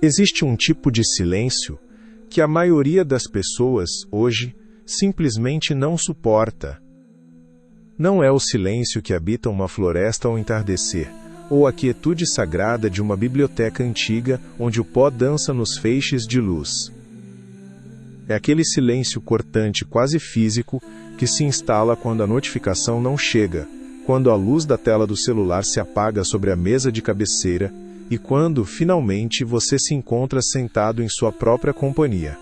Existe um tipo de silêncio que a maioria das pessoas, hoje, simplesmente não suporta. Não é o silêncio que habita uma floresta ao entardecer, ou a quietude sagrada de uma biblioteca antiga onde o pó dança nos feixes de luz. É aquele silêncio cortante quase físico que se instala quando a notificação não chega, quando a luz da tela do celular se apaga sobre a mesa de cabeceira e quando, finalmente, você se encontra sentado em sua própria companhia.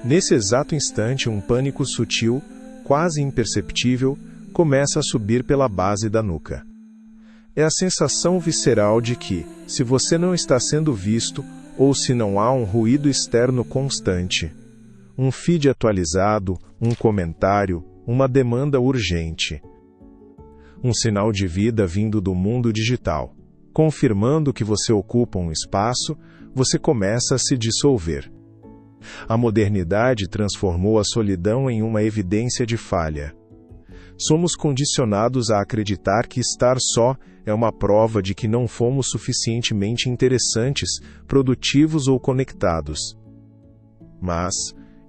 Nesse exato instante, um pânico sutil, quase imperceptível, começa a subir pela base da nuca. É a sensação visceral de que, se você não está sendo visto, ou se não há um ruído externo constante, um feed atualizado, um comentário, uma demanda urgente, um sinal de vida vindo do mundo digital, confirmando que você ocupa um espaço, você começa a se dissolver. A modernidade transformou a solidão em uma evidência de falha. Somos condicionados a acreditar que estar só é uma prova de que não fomos suficientemente interessantes, produtivos ou conectados. Mas,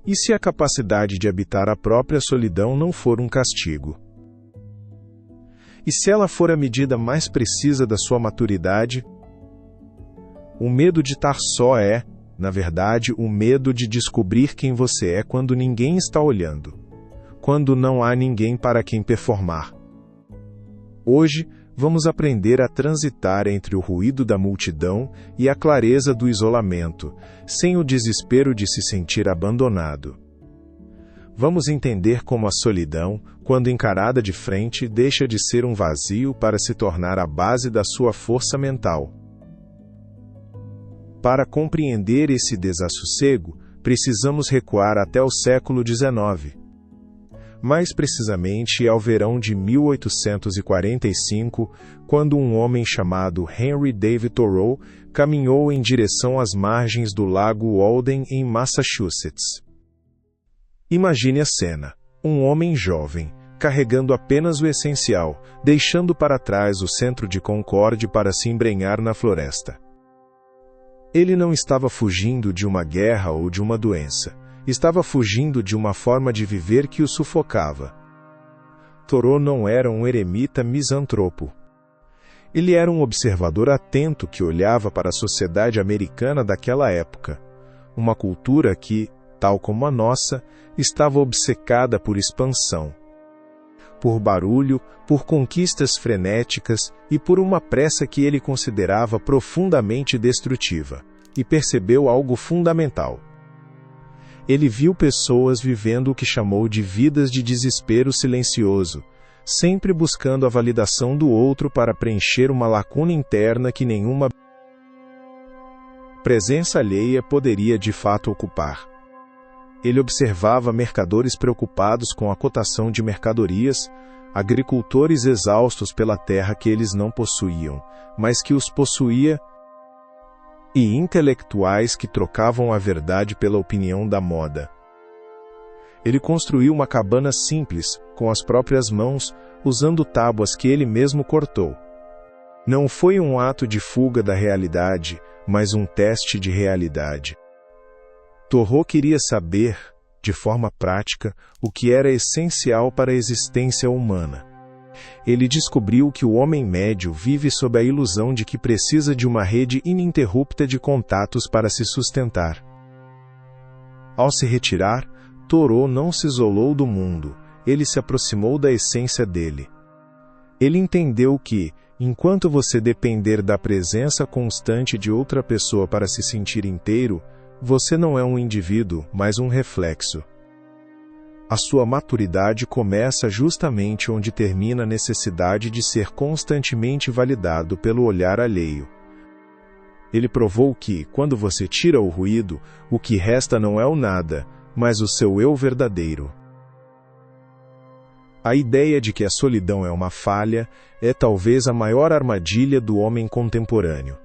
e se a capacidade de habitar a própria solidão não for um castigo? E se ela for a medida mais precisa da sua maturidade? O medo de estar só é, na verdade, o medo de descobrir quem você é quando ninguém está olhando, quando não há ninguém para quem performar. Hoje, vamos aprender a transitar entre o ruído da multidão e a clareza do isolamento, sem o desespero de se sentir abandonado. Vamos entender como a solidão, quando encarada de frente, deixa de ser um vazio para se tornar a base da sua força mental. Para compreender esse desassossego, precisamos recuar até o século XIX. Mais precisamente ao verão de 1845, quando um homem chamado Henry David Thoreau caminhou em direção às margens do lago Walden em Massachusetts. Imagine a cena: um homem jovem, carregando apenas o essencial, deixando para trás o centro de Concorde para se embrenhar na floresta. Ele não estava fugindo de uma guerra ou de uma doença. Estava fugindo de uma forma de viver que o sufocava. Thoreau não era um eremita misantropo. Ele era um observador atento que olhava para a sociedade americana daquela época, uma cultura que, tal como a nossa, estava obcecada por expansão, por barulho, por conquistas frenéticas e por uma pressa que ele considerava profundamente destrutiva, e percebeu algo fundamental. Ele viu pessoas vivendo o que chamou de vidas de desespero silencioso, sempre buscando a validação do outro para preencher uma lacuna interna que nenhuma presença alheia poderia de fato ocupar. Ele observava mercadores preocupados com a cotação de mercadorias, agricultores exaustos pela terra que eles não possuíam, mas que os possuía, e intelectuais que trocavam a verdade pela opinião da moda. Ele construiu uma cabana simples, com as próprias mãos, usando tábuas que ele mesmo cortou. Não foi um ato de fuga da realidade, mas um teste de realidade. Thoreau queria saber, de forma prática, o que era essencial para a existência humana. Ele descobriu que o homem médio vive sob a ilusão de que precisa de uma rede ininterrupta de contatos para se sustentar. Ao se retirar, Thoreau não se isolou do mundo, ele se aproximou da essência dele. Ele entendeu que, enquanto você depender da presença constante de outra pessoa para se sentir inteiro, você não é um indivíduo, mas um reflexo. A sua maturidade começa justamente onde termina a necessidade de ser constantemente validado pelo olhar alheio. Ele provou que, quando você tira o ruído, o que resta não é o nada, mas o seu eu verdadeiro. A ideia de que a solidão é uma falha é talvez a maior armadilha do homem contemporâneo.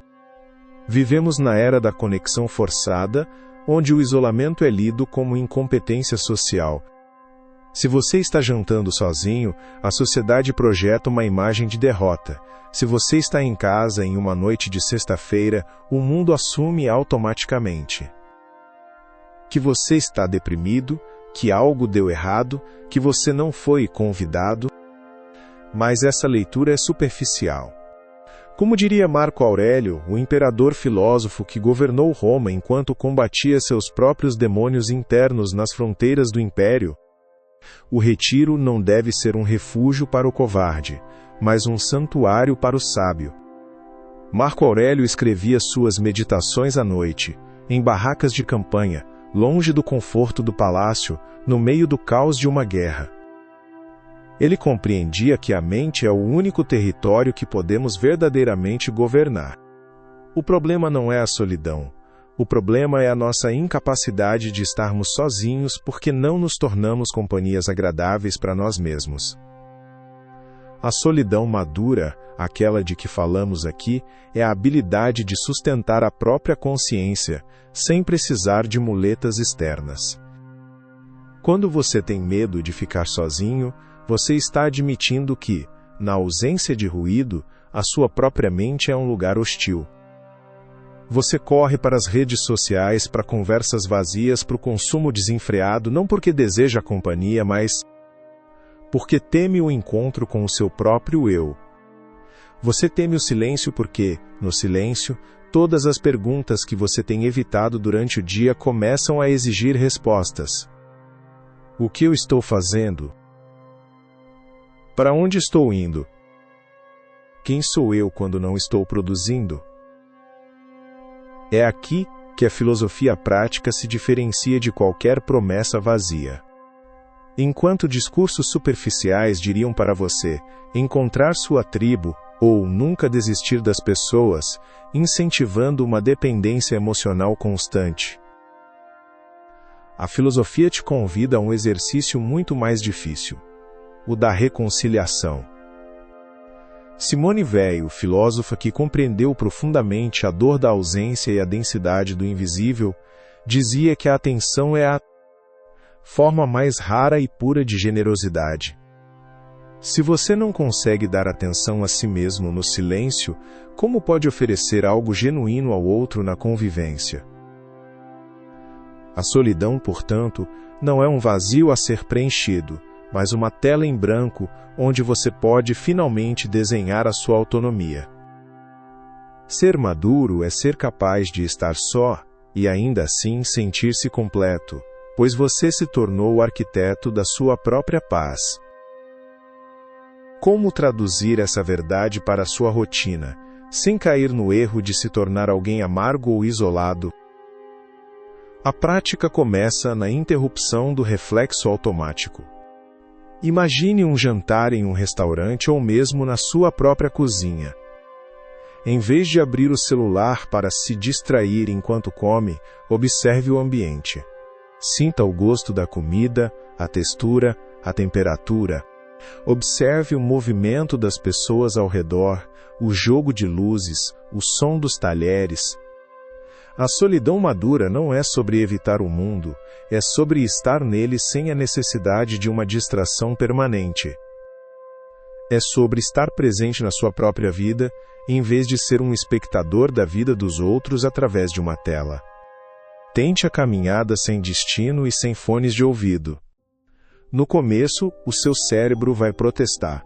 Vivemos na era da conexão forçada, onde o isolamento é lido como incompetência social, Se você está jantando sozinho, a sociedade projeta uma imagem de derrota. Se você está em casa em uma noite de sexta-feira, o mundo assume automaticamente que você está deprimido, que algo deu errado, que você não foi convidado. Mas essa leitura é superficial. Como diria Marco Aurélio, o imperador filósofo que governou Roma enquanto combatia seus próprios demônios internos nas fronteiras do império, o retiro não deve ser um refúgio para o covarde, mas um santuário para o sábio. Marco Aurélio escrevia suas meditações à noite, em barracas de campanha, longe do conforto do palácio, no meio do caos de uma guerra. Ele compreendia que a mente é o único território que podemos verdadeiramente governar. O problema não é a solidão. O problema é a nossa incapacidade de estarmos sozinhos porque não nos tornamos companhias agradáveis para nós mesmos. A solidão madura, aquela de que falamos aqui, é a habilidade de sustentar a própria consciência, sem precisar de muletas externas. Quando você tem medo de ficar sozinho, você está admitindo que, na ausência de ruído, a sua própria mente é um lugar hostil. Você corre para as redes sociais, para conversas vazias, para o consumo desenfreado, não porque deseja a companhia, mas porque teme o encontro com o seu próprio eu. Você teme o silêncio porque, no silêncio, todas as perguntas que você tem evitado durante o dia começam a exigir respostas. O que eu estou fazendo? Para onde estou indo? Quem sou eu quando não estou produzindo? É aqui que a filosofia prática se diferencia de qualquer promessa vazia. Enquanto discursos superficiais diriam para você encontrar sua tribo ou nunca desistir das pessoas, incentivando uma dependência emocional constante, a filosofia te convida a um exercício muito mais difícil, o da reconciliação. Simone Weil, filósofa que compreendeu profundamente a dor da ausência e a densidade do invisível, dizia que a atenção é a forma mais rara e pura de generosidade. Se você não consegue dar atenção a si mesmo no silêncio, como pode oferecer algo genuíno ao outro na convivência? A solidão, portanto, não é um vazio a ser preenchido, mas uma tela em branco onde você pode finalmente desenhar a sua autonomia. Ser maduro é ser capaz de estar só e ainda assim sentir-se completo, pois você se tornou o arquiteto da sua própria paz. Como traduzir essa verdade para a sua rotina, sem cair no erro de se tornar alguém amargo ou isolado? A prática começa na interrupção do reflexo automático. Imagine um jantar em um restaurante ou mesmo na sua própria cozinha. Em vez de abrir o celular para se distrair enquanto come, observe o ambiente. Sinta o gosto da comida, a textura, a temperatura. Observe o movimento das pessoas ao redor, o jogo de luzes, o som dos talheres. A solidão madura não é sobre evitar o mundo, é sobre estar nele sem a necessidade de uma distração permanente. É sobre estar presente na sua própria vida, em vez de ser um espectador da vida dos outros através de uma tela. Tente a caminhada sem destino e sem fones de ouvido. No começo, o seu cérebro vai protestar.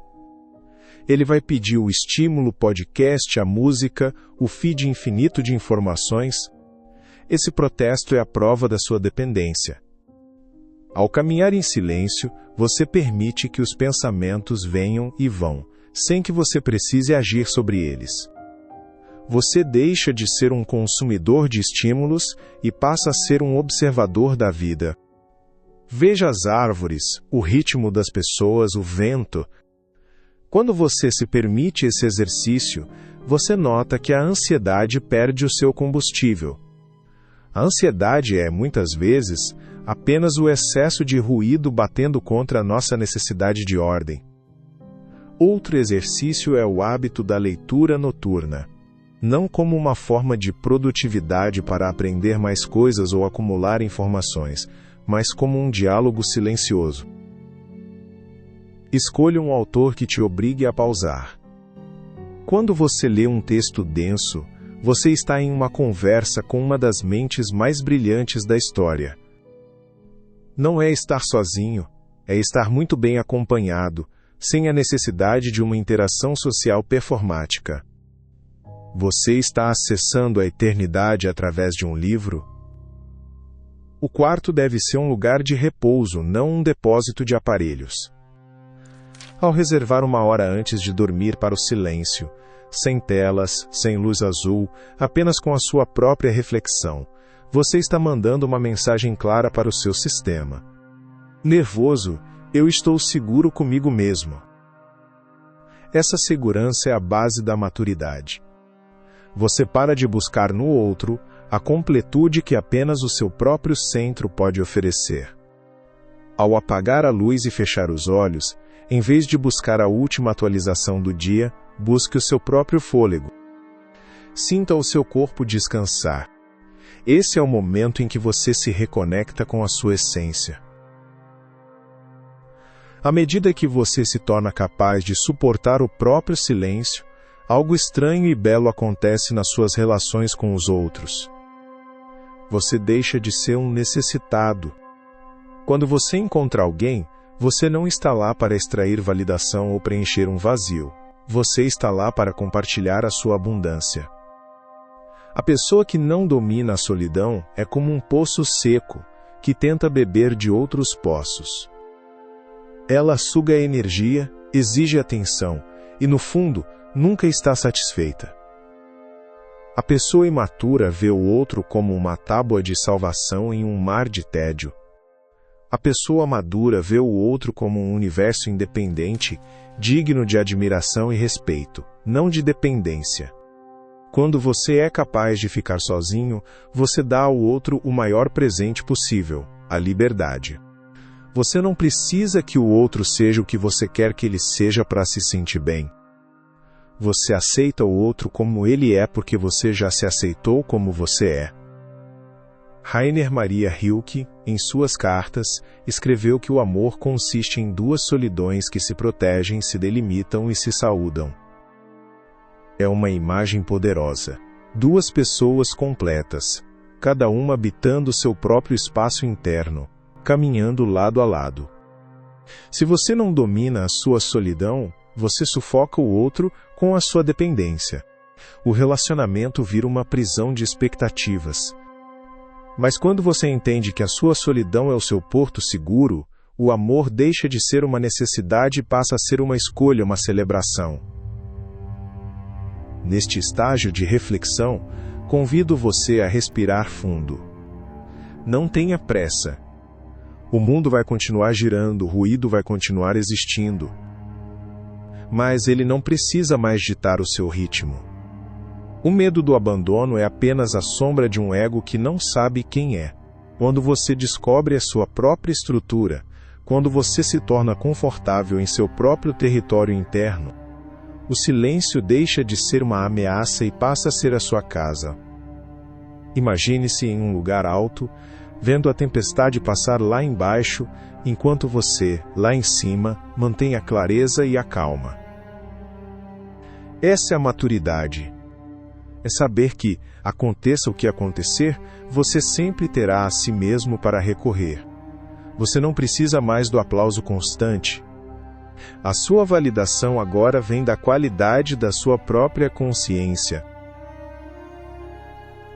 Ele vai pedir o estímulo, podcast, a música, o feed infinito de informações. Esse protesto é a prova da sua dependência. Ao caminhar em silêncio, você permite que os pensamentos venham e vão, sem que você precise agir sobre eles. Você deixa de ser um consumidor de estímulos e passa a ser um observador da vida. Veja as árvores, o ritmo das pessoas, o vento. Quando você se permite esse exercício, você nota que a ansiedade perde o seu combustível. A ansiedade é, muitas vezes, apenas o excesso de ruído batendo contra a nossa necessidade de ordem. Outro exercício é o hábito da leitura noturna. Não como uma forma de produtividade para aprender mais coisas ou acumular informações, mas como um diálogo silencioso. Escolha um autor que te obrigue a pausar. Quando você lê um texto denso, você está em uma conversa com uma das mentes mais brilhantes da história. Não é estar sozinho, é estar muito bem acompanhado, sem a necessidade de uma interação social performática. Você está acessando a eternidade através de um livro? O quarto deve ser um lugar de repouso, não um depósito de aparelhos. Ao reservar uma hora antes de dormir para o silêncio, sem telas, sem luz azul, apenas com a sua própria reflexão, você está mandando uma mensagem clara para o seu sistema. Nervoso, eu estou seguro comigo mesmo. Essa segurança é a base da maturidade. Você para de buscar no outro a completude que apenas o seu próprio centro pode oferecer. Ao apagar a luz e fechar os olhos, em vez de buscar a última atualização do dia, busque o seu próprio fôlego. Sinta o seu corpo descansar. Esse é o momento em que você se reconecta com a sua essência. À medida que você se torna capaz de suportar o próprio silêncio, algo estranho e belo acontece nas suas relações com os outros. Você deixa de ser um necessitado. Quando você encontra alguém, você não está lá para extrair validação ou preencher um vazio. Você está lá para compartilhar a sua abundância. A pessoa que não domina a solidão é como um poço seco, que tenta beber de outros poços. Ela suga energia, exige atenção, e no fundo, nunca está satisfeita. A pessoa imatura vê o outro como uma tábua de salvação em um mar de tédio. A pessoa madura vê o outro como um universo independente, digno de admiração e respeito, não de dependência. Quando você é capaz de ficar sozinho, você dá ao outro o maior presente possível, a liberdade. Você não precisa que o outro seja o que você quer que ele seja para se sentir bem. Você aceita o outro como ele é porque você já se aceitou como você é. Rainer Maria Rilke, em suas cartas, escreveu que o amor consiste em duas solidões que se protegem, se delimitam e se saúdam. É uma imagem poderosa. Duas pessoas completas, cada uma habitando seu próprio espaço interno, caminhando lado a lado. Se você não domina a sua solidão, você sufoca o outro com a sua dependência. O relacionamento vira uma prisão de expectativas. Mas quando você entende que a sua solidão é o seu porto seguro, o amor deixa de ser uma necessidade e passa a ser uma escolha, uma celebração. Neste estágio de reflexão, convido você a respirar fundo. Não tenha pressa. O mundo vai continuar girando, o ruído vai continuar existindo. Mas ele não precisa mais ditar o seu ritmo. O medo do abandono é apenas a sombra de um ego que não sabe quem é. Quando você descobre a sua própria estrutura, quando você se torna confortável em seu próprio território interno, o silêncio deixa de ser uma ameaça e passa a ser a sua casa. Imagine-se em um lugar alto, vendo a tempestade passar lá embaixo, enquanto você, lá em cima, mantém a clareza e a calma. Essa é a maturidade. É saber que, aconteça o que acontecer, você sempre terá a si mesmo para recorrer. Você não precisa mais do aplauso constante. A sua validação agora vem da qualidade da sua própria consciência.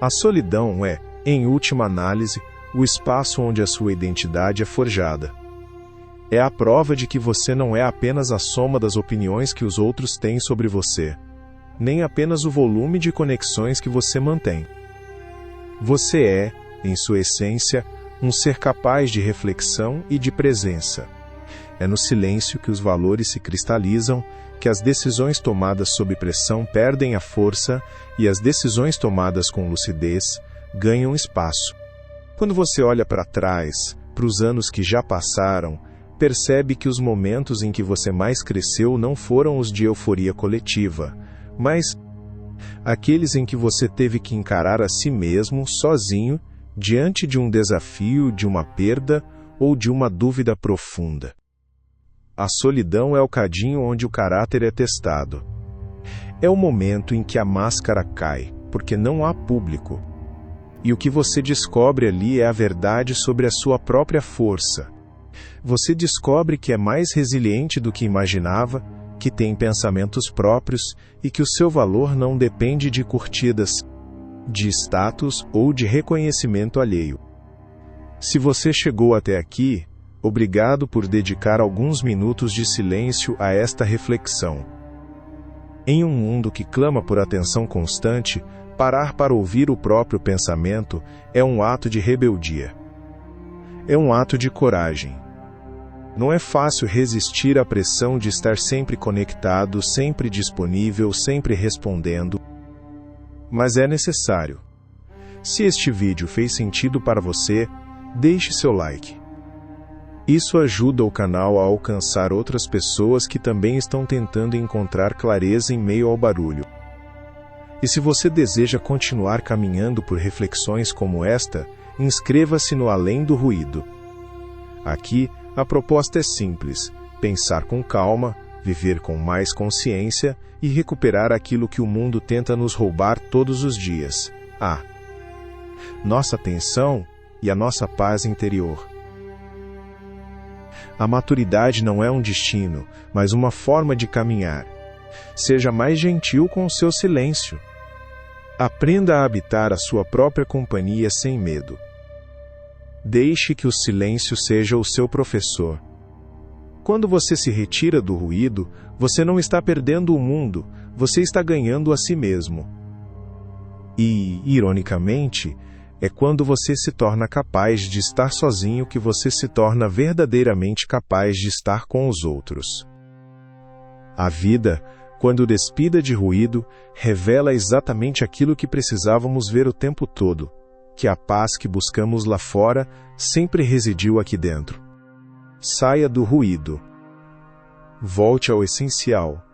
A solidão é, em última análise, o espaço onde a sua identidade é forjada. É a prova de que você não é apenas a soma das opiniões que os outros têm sobre você, nem apenas o volume de conexões que você mantém. Você é, em sua essência, um ser capaz de reflexão e de presença. É no silêncio que os valores se cristalizam, que as decisões tomadas sob pressão perdem a força e as decisões tomadas com lucidez ganham espaço. Quando você olha para trás, para os anos que já passaram, percebe que os momentos em que você mais cresceu não foram os de euforia coletiva, mas aqueles em que você teve que encarar a si mesmo, sozinho, diante de um desafio, de uma perda ou de uma dúvida profunda. a solidão é o cadinho onde o caráter é testado. É o momento em que a máscara cai, porque não há público. E o que você descobre ali é a verdade sobre a sua própria força. Você descobre que é mais resiliente do que imaginava, que tem pensamentos próprios e que o seu valor não depende de curtidas, de status ou de reconhecimento alheio. Se você chegou até aqui, obrigado por dedicar alguns minutos de silêncio a esta reflexão. Em um mundo que clama por atenção constante, parar para ouvir o próprio pensamento é um ato de rebeldia. É um ato de coragem. Não é fácil resistir à pressão de estar sempre conectado, sempre disponível, sempre respondendo, mas é necessário. Se este vídeo fez sentido para você, deixe seu like. Isso ajuda o canal a alcançar outras pessoas que também estão tentando encontrar clareza em meio ao barulho. E se você deseja continuar caminhando por reflexões como esta, inscreva-se no Além do Ruído. Aqui, a proposta é simples: pensar com calma, viver com mais consciência e recuperar aquilo que o mundo tenta nos roubar todos os dias: nossa atenção e a nossa paz interior. A maturidade não é um destino, mas uma forma de caminhar. Seja mais gentil com o seu silêncio. Aprenda a habitar a sua própria companhia sem medo. Deixe que o silêncio seja o seu professor. Quando você se retira do ruído, você não está perdendo o mundo, você está ganhando a si mesmo. E, ironicamente, é quando você se torna capaz de estar sozinho que você se torna verdadeiramente capaz de estar com os outros. A vida, quando despida de ruído, revela exatamente aquilo que precisávamos ver o tempo todo, que a paz que buscamos lá fora sempre residiu aqui dentro. Saia do ruído. Volte ao essencial.